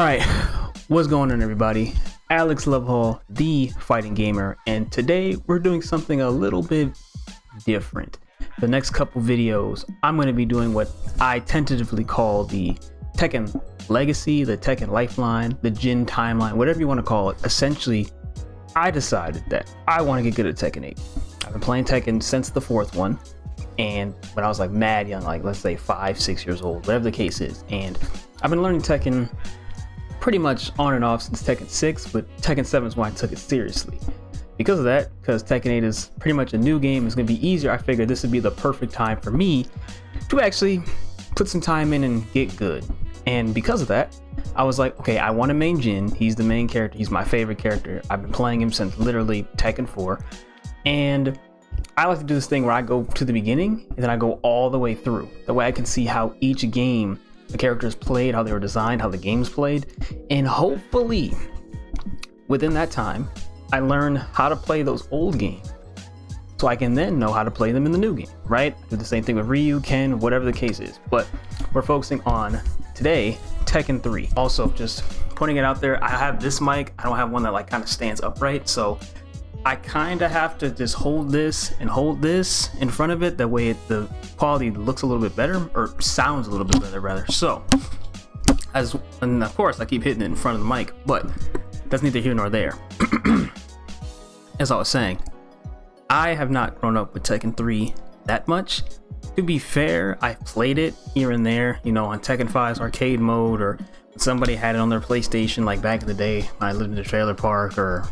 Alright, what's going on everybody? AlexLovehall, the fighting gamer, and today we're doing something a little bit different. The next couple videos, I'm going to be doing what I tentatively call the Tekken Legacy, the Tekken Lifeline, the Jin Timeline, whatever you want to call it. Essentially, I decided that I want to get good at Tekken 8. I've been playing Tekken since the fourth one, and when I was like mad young, like let's say 5-6 years old, whatever the case is, and I've been learning Tekken pretty much on and off since Tekken 6, but Tekken 7 is when I took it seriously. Because of that, because Tekken 8 is pretty much a new game, it's going to be easier, I figured this would be the perfect time for me to actually put some time in and get good. And because of that, I was like, okay, I want to main Jin. He's the main character. He's my favorite character. I've been playing him since literally Tekken 4. And I like to do this thing where I go to the beginning and then I go all the way through. That way I can see how each game the characters played, how they were designed, how the games played, and hopefully within that time I learn how to play those old games so I can then know how to play them in the new game, right? Do the same thing with Ryu, Ken, whatever the case is, but we're focusing on today Tekken 3. Also, just putting it out there, I have this mic, I don't have one that like kind of stands upright, so I kind of have to just hold this and hold this in front of it, that way the quality looks a little bit better, or sounds a little bit better rather. So and of course I keep hitting it in front of the mic, but that's neither here nor there. As I was saying, I have not grown up with Tekken 3 that much. To be fair, I've played it here and there, you know, on Tekken 5's arcade mode, or somebody had it on their PlayStation like back in the day when I lived in the trailer park, or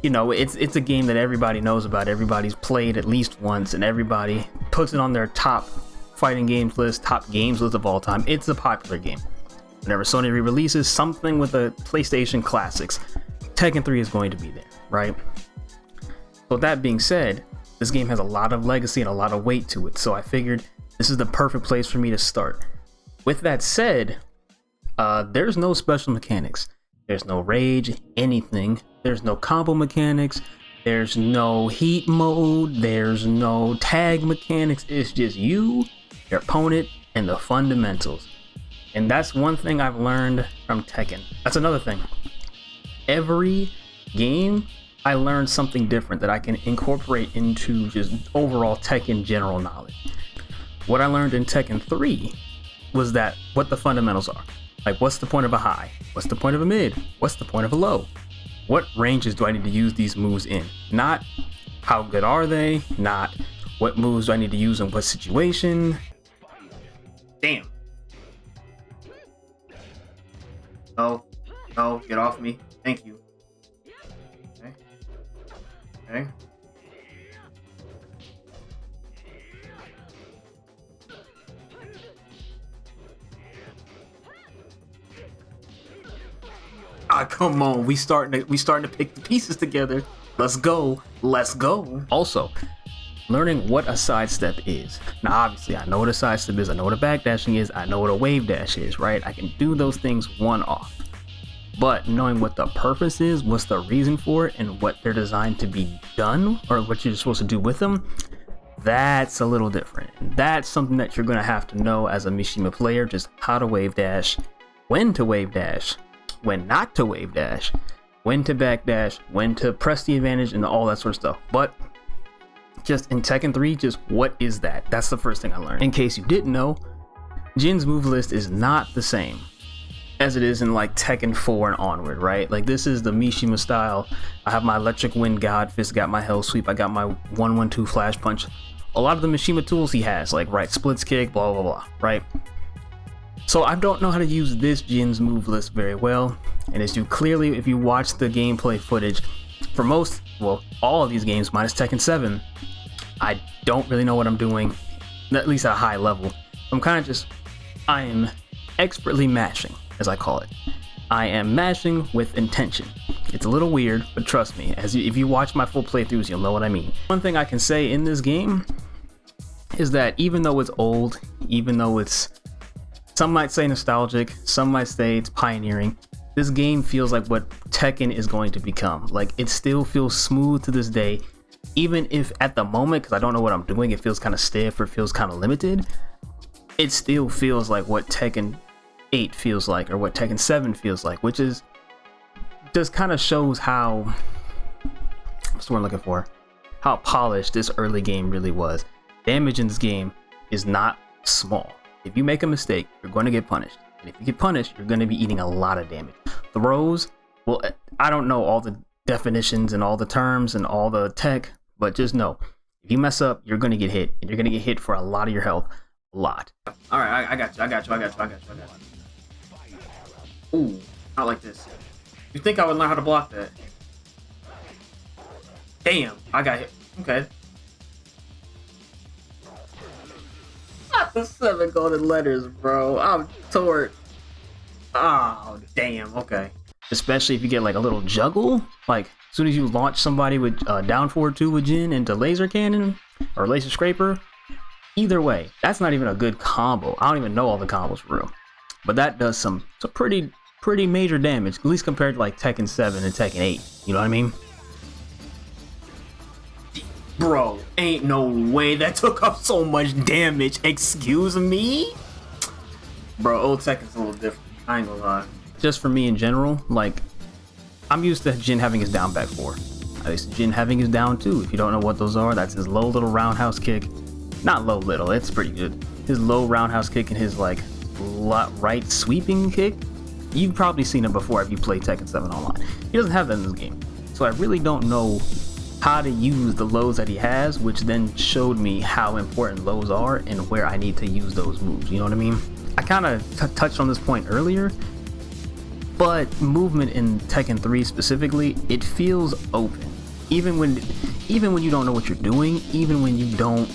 you know, it's a game that everybody knows about, everybody's played at least once, and everybody puts it on their top fighting games list, top games list of all time. It's a popular game. Whenever Sony re-releases something with the PlayStation classics, Tekken 3 is going to be there, right? So with that being said, this game has a lot of legacy and a lot of weight to it, so I figured this is the perfect place for me to start. With that said, there's no special mechanics. There's no rage, anything. There's no combo mechanics. There's no heat mode. There's no tag mechanics. It's just you, your opponent, and the fundamentals. And that's one thing I've learned from Tekken. That's another thing. Every game, I learned something different that I can incorporate into just overall Tekken general knowledge. What I learned in Tekken 3 was that what the fundamentals are. Like, what's the point of a high? What's the point of a mid? What's the point of a low? What ranges do I need to use these moves in? Not how good are they? Not what moves do I need to use in what situation? Damn. No, no, get off me. Thank you. Okay. Okay. Ah, come on, we starting to pick the pieces together. Let's go. Also, learning what a sidestep is. Now obviously I know what a sidestep is, I know what a backdashing is, I know what a wave dash is, right? I can do those things one off. But knowing what the purpose is, what's the reason for it, and what they're designed to be done, or what you're supposed to do with them, that's a little different. That's something that you're gonna have to know as a Mishima player, just how to wave dash, when to wave dash, when not to wave dash, when to backdash, when to press the advantage, and all that sort of stuff. But just in Tekken 3, just what is that? That's the first thing I learned. In case you didn't know, Jin's move list is not the same as it is in like Tekken 4 and onward, right? Like, this is the Mishima style. I have my electric wind god fist, got my hell sweep, I got my 1-1-2 flash punch. A lot of the Mishima tools he has, like right splits kick, blah blah blah, right? So I don't know how to use this Jin's move list very well, and as you clearly, if you watch the gameplay footage for most, well, all of these games minus Tekken 7, I don't really know what I'm doing, at least at a high level. I am expertly mashing, as I call it. I am mashing with intention. It's a little weird, but trust me, if you watch my full playthroughs, you'll know what I mean. One thing I can say in this game is that even though it's old, even though it's, some might say nostalgic, some might say it's pioneering, this game feels like what Tekken is going to become. Like, it still feels smooth to this day, even if at the moment, because I don't know what I'm doing, it feels kind of stiff or feels kind of limited. It still feels like what Tekken 8 feels like, or what Tekken 7 feels like, which is just kind of shows how, what's the word I'm looking for, how polished this early game really was. Damage in this game is not small. If you make a mistake, you're going to get punished. And if you get punished, you're going to be eating a lot of damage. Throws, well, I don't know all the definitions and all the terms and all the tech, but just know, if you mess up, you're going to get hit. And you're going to get hit for a lot of your health. A lot. Alright, I got you. Ooh, not like this. You think I would learn how to block that? Damn, I got hit. Okay. Not the 7 golden letters, bro. I'm torqued. Oh, damn. Okay. Especially if you get like a little juggle. Like, as soon as you launch somebody with down forward 2 with Jin into laser cannon or laser scraper. Either way, that's not even a good combo. I don't even know all the combos for real. But that does some pretty major damage. At least compared to like Tekken 7 and Tekken 8. You know what I mean? Bro, ain't no way that took up so much damage. Excuse me? Bro, old Tekken's a little different. I ain't gonna lie. Just for me in general, like, I'm used to Jin having his down back 4. At least Jin having his down 2. If you don't know what those are, that's his low little roundhouse kick. Not low little, it's pretty good. His low roundhouse kick and his like right sweeping kick. You've probably seen him before if you play Tekken 7 online. He doesn't have that in this game. So I really don't know how to use the lows that he has, which then showed me how important lows are and where I need to use those moves. You know what I mean? I kind of touched on this point earlier, but movement in Tekken 3 specifically, it feels open. Even when you don't know what you're doing, even when you don't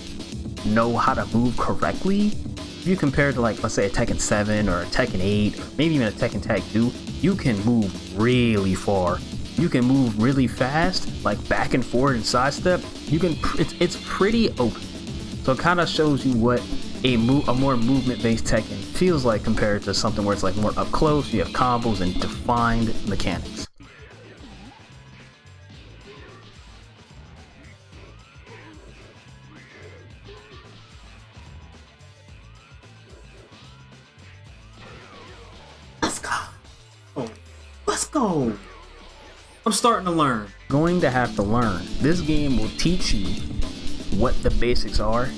know how to move correctly, if you compare to like, let's say a Tekken 7 or a Tekken 8, or maybe even a Tekken Tag 2, you can move really far. You can move really fast, like back and forward and sidestep. You can, it's pretty open. So it kind of shows you what a more movement-based Tekken feels like compared to something where it's like more up close. You have combos and defined mechanics. Let's go. Oh, let's go. I'm starting to learn. Going to have to learn. This game will teach you what the basics are,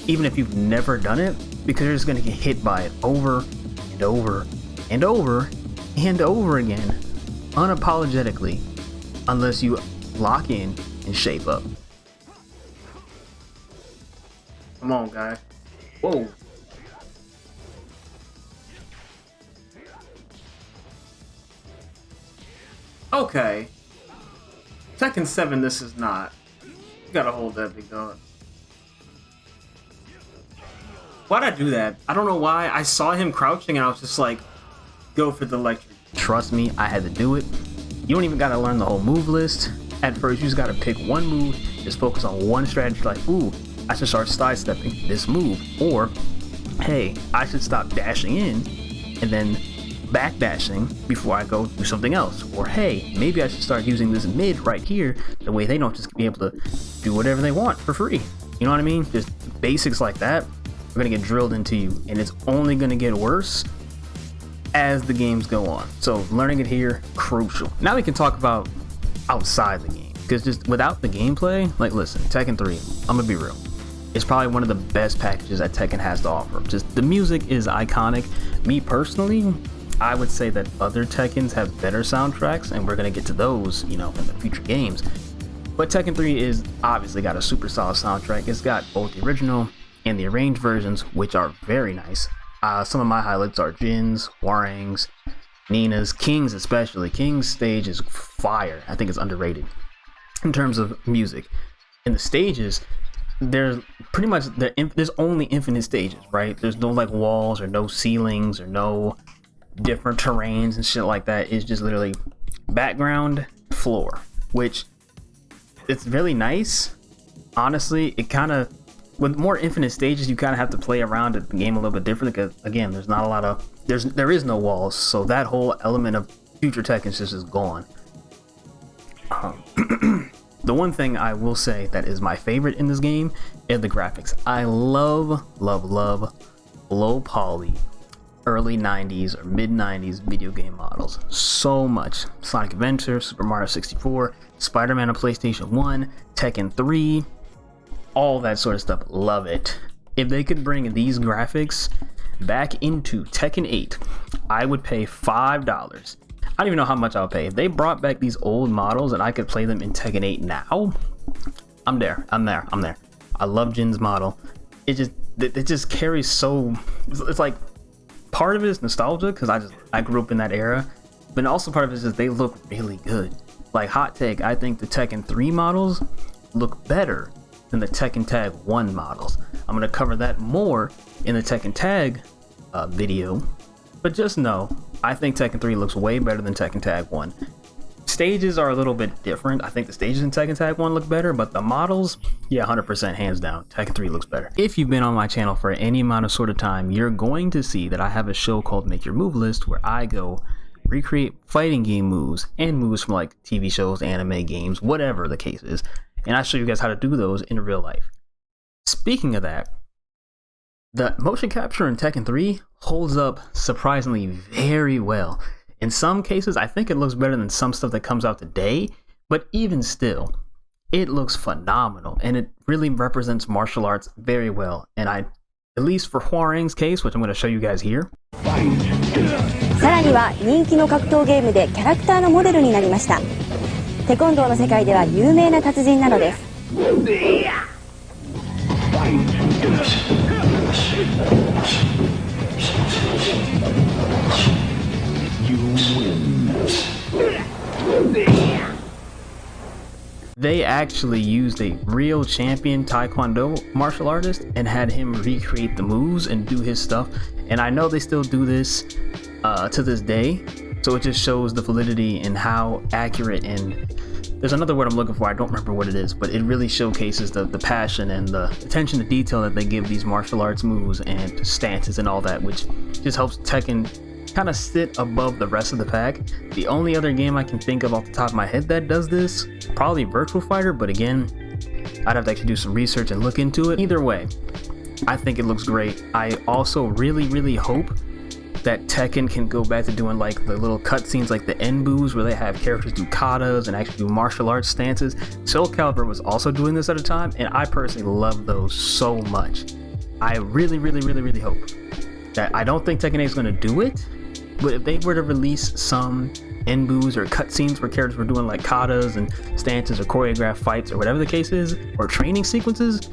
even if you've never done it, because you're just going to get hit by it over and over and over and over again, unapologetically, unless you lock in and shape up. Come on, guy. Whoa. Okay. Tekken 7, this is not. You gotta hold that big dog. Why'd I do that? I don't know why. I saw him crouching and I was just like, go for the electric. Trust me, I had to do it. You don't even gotta learn the whole move list. At first, you just gotta pick one move, just focus on one strategy, like, ooh, I should start sidestepping this move. Or, hey, I should stop dashing in and then back dashing before I go do something else. Or hey, maybe I should start using this mid right here, the way they don't just be able to do whatever they want for free. You know what I mean? Just basics like that are gonna get drilled into you, and it's only gonna get worse as the games go on. So learning it here, crucial. Now we can talk about outside the game, because just without the gameplay, like listen, Tekken 3, I'm gonna be real, it's probably one of the best packages that Tekken has to offer. Just the music is iconic. Me personally, I would say that other Tekkens have better soundtracks, and we're gonna get to those, you know, in the future games. But Tekken 3 is obviously got a super solid soundtrack. It's got both the original and the arranged versions, which are very nice. Some of my highlights are Jin's, Warang's, Nina's, King's especially. King's stage is fire. I think it's underrated in terms of music. In the stages, there's pretty much there's only infinite stages, right? There's no like walls or no ceilings or no different terrains and shit like that. It's just literally background, floor, which it's really nice. Honestly, it kind of, with more infinite stages, you kind of have to play around the game a little bit different, because again, there's not a lot of, there is no walls, so that whole element of future Tekken just is gone. The one thing I will say that is my favorite in this game is the graphics. I love low poly early 90s or mid 90s video game models. So much. Sonic Adventure, Super Mario 64, Spider-Man on PlayStation 1, Tekken 3, all that sort of stuff. Love it. If they could bring these graphics back into Tekken 8, I would pay $5. I don't even know how much I'll pay. If they brought back these old models and I could play them in Tekken 8 now, I'm there. I love Jin's model. It just carries so, it's like, part of it is nostalgia because I grew up in that era, but also part of it is just they look really good. Like, hot take, I think the Tekken 3 models look better than the Tekken Tag 1 models. I'm going to cover that more in the Tekken Tag video, but just know I think Tekken 3 looks way better than Tekken Tag 1. Stages are a little bit different. I think the stages in Tekken Tag 1 look better, but the models, yeah, 100% hands down, Tekken 3 looks better. If you've been on my channel for any amount of sort of time, you're going to see that I have a show called Make Your Move List where I go recreate fighting game moves and moves from like TV shows, anime, games, whatever the case is, and I show you guys how to do those in real life. Speaking of that, the motion capture in Tekken 3 holds up surprisingly very well. In some cases, I think it looks better than some stuff that comes out today, but even still, it looks phenomenal, and it really represents martial arts very well. And at least for Hwoarang's case, which I'm going to show you guys here. さらには人気の格闘ゲームでキャラクターのモデルになりました。テコンドーの世界では有名な達人なのです。They actually used a real champion Taekwondo martial artist and had him recreate the moves and do his stuff. And I know they still do this to this day. So it just shows the validity and how accurate, and there's another word I'm looking for, I don't remember what it is, but it really showcases the passion and the attention to detail that they give these martial arts moves and stances and all that, which just helps Tekken kind of sit above the rest of the pack. The only other game I can think of off the top of my head that does this, probably Virtual Fighter, but again, I'd have to actually do some research and look into it. Either way, I think it looks great. I also really hope that Tekken can go back to doing like the little cutscenes, like the Enbus, where they have characters do katas and actually do martial arts stances. Soul Calibur was also doing this at a time, and I personally love those so much. I really hope that, I don't think Tekken 8 is going to do it, but if they were to release some Enbus or cutscenes where characters were doing like katas and stances or choreographed fights or whatever the case is, or training sequences,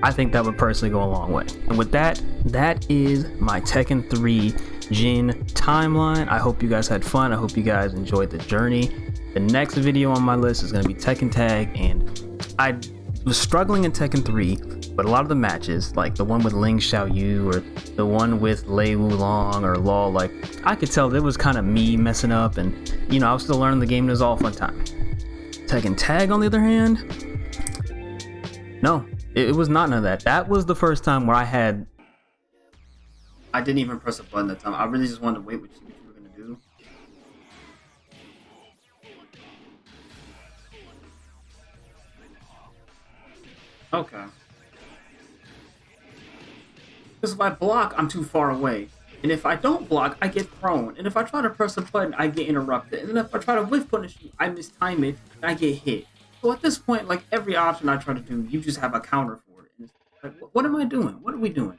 I think that would personally go a long way. And with that, that is my Tekken 3 Jin timeline. I hope you guys had fun. I hope you guys enjoyed the journey. The next video on my list is going to be Tekken Tag, and I was struggling in Tekken 3, but a lot of the matches, like the one with Ling Xiaoyu or the one with Lei Wulong or Law, like I could tell it was kind of me messing up, and you know, I was still learning the game and it was all fun time. Tekken Tag, on the other hand, no, it was not none of that. That was the first time where I didn't even press a button that time. I really just wanted to wait what you were gonna do. Okay. Because if I block, I'm too far away. And if I don't block, I get thrown. And if I try to press a button, I get interrupted. And then if I try to whiff punish you, I mistime it and I get hit. So at this point, like every option I try to do, you just have a counter for it. And it's like, what am I doing? What are we doing?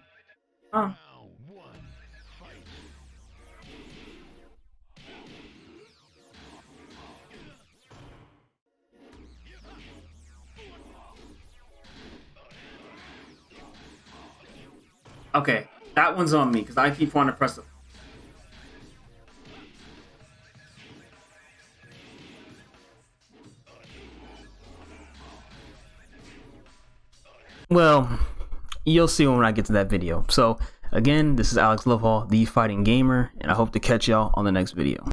Okay, that one's on me because I keep wanting to press it. Well, you'll see when I get to that video. So again, this is AlexLovehall, the Fighting Gamer, and I hope to catch y'all on the next video.